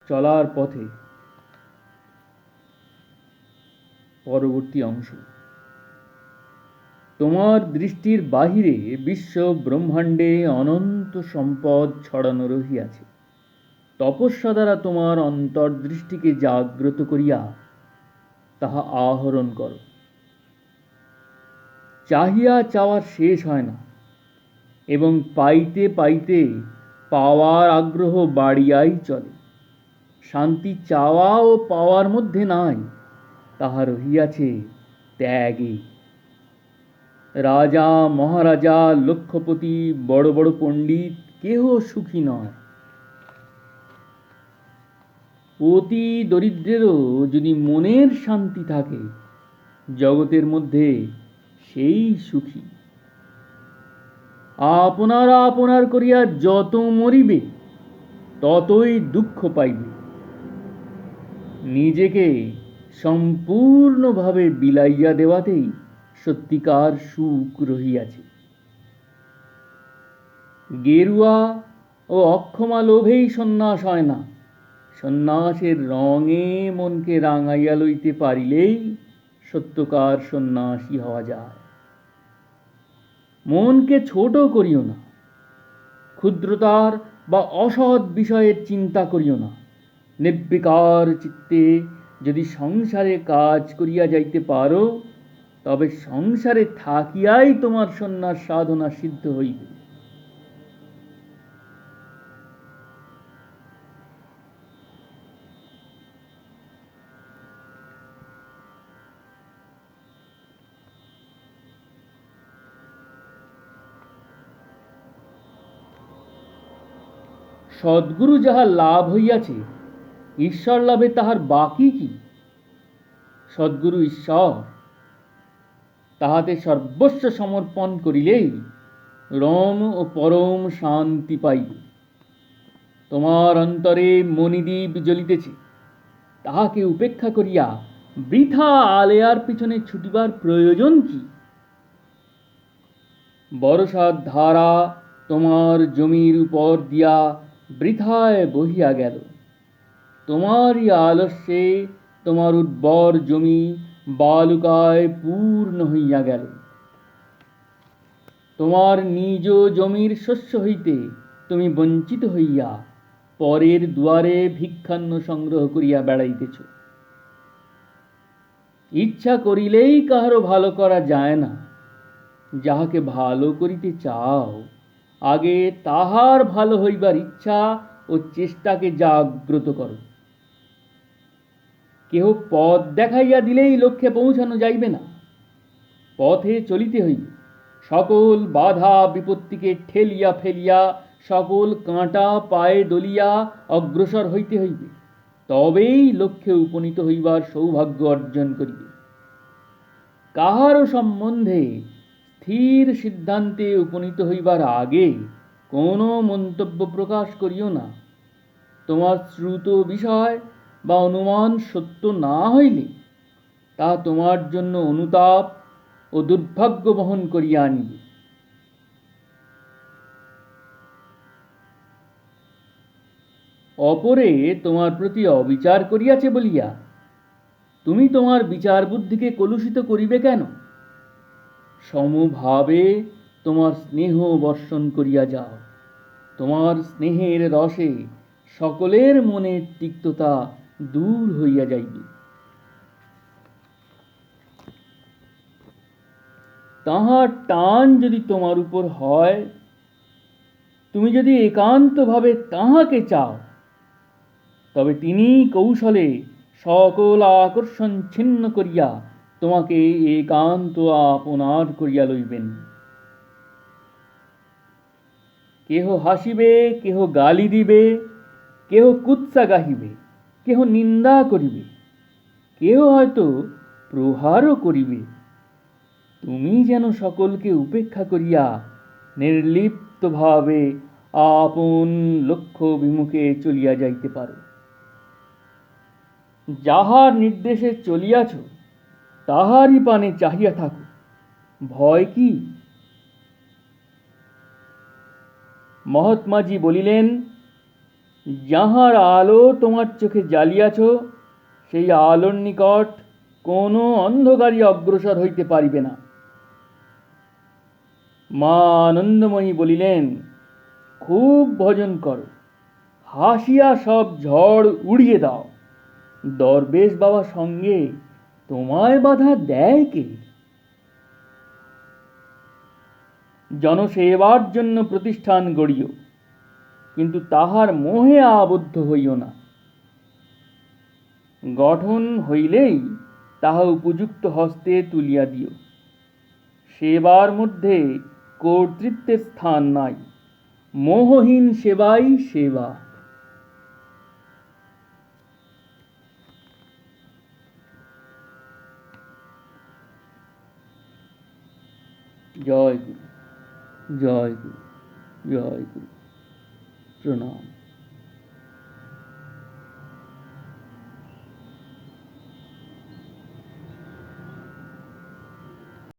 চলার পথে। পরবর্তী অংশ। তোমার দৃষ্টির বাহিরে বিশ্ব ব্রহ্মাণ্ডে অনন্ত সম্পদ ছড়ানো রহিয়াছে। তপস্যা দ্বারা তোমার অন্তর্দৃষ্টিকে জাগ্রত করিয়া তাহা আহরণ করো। চাহিয়া চাওয়ার শেষ হয় না, এবং পাইতে পাইতে পাওয়ার আগ্রহ বাড়িয়াই চলে। শান্তি চাওয়া ও পাওয়ার মধ্যে নাই, তাহা রহিয়াছে ত্যাগে। রাজা, মহারাজা, লক্ষপতি, বড় বড় পণ্ডিত কেহ সুখী নয়। অতি দরিদ্রেরও যদি মনের শান্তি থাকে, জগতের মধ্যে সেই সুখী। আপনার আপনার করিয়া যত মরিবে, ততই দুঃখ পাইবে। নিজেকে সম্পূর্ণভাবে বিলাইয়া দেওয়াতেই সত্যিকার সুখ রহিয়াছে। গেরুয়া ও অক্ষমা লোভেই সন্ন্যাস হয় না। সন্ন্যাসের রঙে মনকে রাঙাইয়া লইতে পারিলেই সত্যকার সন্ন্যাসী হওয়া যায়। মনকে ছোট করিও না, ক্ষুদ্রতার বা অসৎ বিষয়ের চিন্তা করিও না। নির্বিকার চিত্তে যদি সংসারে কাজ করিয়া যাইতে পারো, তবে সংসারে থাকিয়াই তোমার সন্ন্যাস সাধনা সিদ্ধ হইবে। সদ্গুরু যাহা লাভ হইয়াছে, ঈশ্বর লাভে তাহার বাকি কি? সদ্গুরু ঈশ্বর, তাহাতে সর্বস্ব সমর্পণ করিলেই রম ও পরম শান্তি পাইবে। তোমার অন্তরে মণিদ্বীপ জ্বলিতেছে, তাহাকে উপেক্ষা করিয়া বৃথা আলেয়ার পিছনে ছুটিবার প্রয়োজন কি? বরষার ধারা তোমার জমির উপর দিয়া বৃথায় বহিয়া গেল। তোমারই আলস্যে তোমার উর্বর জমি বালুকায় পূর্ণ হইয়া গেল। তোমার নিজ জমির শস্য হইতে তুমি বঞ্চিত হইয়া পরের দুয়ারে ভিক্ষান্ন সংগ্রহ করিয়া বেড়াইতেছ। ইচ্ছা করিলেই কাহারও ভালো করা যায় না। যাহাকে ভালো করিতে চাও, আগে তাহার ভালো হইবার ইচ্ছা ও চেষ্টাকে জাগ্রত করো। কেহ পথ দেখাইয়া দিলেই লক্ষ্যে পৌঁছানো যাইবে না। পথে চলিতে হইবে। সকল বাধা বিপত্তিকে ঠেলিয়া ফেলিয়া, সকল কাঁটা পায়ে দলিয়া অগ্রসর হইতে হইবে। তবেই লক্ষ্যে উপনীত হইবার সৌভাগ্য অর্জন করিবে। কাহারও সম্বন্ধে স্থির সিদ্ধান্তে উপনীত হইবার আগে কোনো মন্তব্য প্রকাশ করিও না। তোমার শ্রুত বিষয় বা অনুমান সত্য না হইলে তা তোমার জন্য অনুতাপ ও দুর্ভাগ্য বহন করিয়া আনিবে। অপরে তোমার প্রতি অবিচার করিয়াছে বলিয়া তুমি তোমার বিচার বুদ্ধিকে কলুষিত করিবে কেন? সমভাবে তোমার স্নেহ বর্ষণ করিয়া যাও। তোমার স্নেহের রসে সকলের মনের তিক্ততা দূর হইয়া যাইবে। তাহার টান যদি তোমার উপর হয়, তুমি যদি একান্তভাবে তাহাকে চাও, তবে তিনি কৌশলে সকল আকর্ষণ ছিন্ন করিয়া তোমাকে একান্ত আপনার করিয়া লইবেন। কেহ হাসিবে, কেহ গালি দিবে, কেহ কুৎসা গাহিবে, কেহ নিন্দা করিবে, কেহ হয়তো প্রহারও করিবে। তুমি যেন সকলকে উপেক্ষা করিয়া নির্লিপ্তভাবে আপন লক্ষ্য বিমুখে চলিয়া যাইতে পারো। যাহার নির্দেশে চলিয়াছ, তাহারই পানে চাহিয়া থাকো। ভয় কি? মহাত্মাজি বলিলেন, যাহার আলো তোমার চোখে জ্বালিয়াছ, সেই আলোর নিকট কোনো অন্ধকারই অগ্রসর হইতে পারিবে না। মা আনন্দময়ী বলিলেন, খুব ভজন করো, হাসিয়া সব ঝড় উড়িয়ে দাও। দরবেশ বাবা সঙ্গে তোমায় বাধা দেয় কে? জনসেবার জন্য প্রতিষ্ঠান গড়িও, কিন্তু তাহার মোহে আবদ্ধ হইও না। গঠন হইলেই তাহা উপযুক্ত হস্তে তুলিয়া দিও। সেবার মধ্যে কর্তৃত্বের স্থান নাই। মোহহীন সেবাই সেবা। জয় গুরু, জয় গুরু, জয় গুরু। প্রণাম।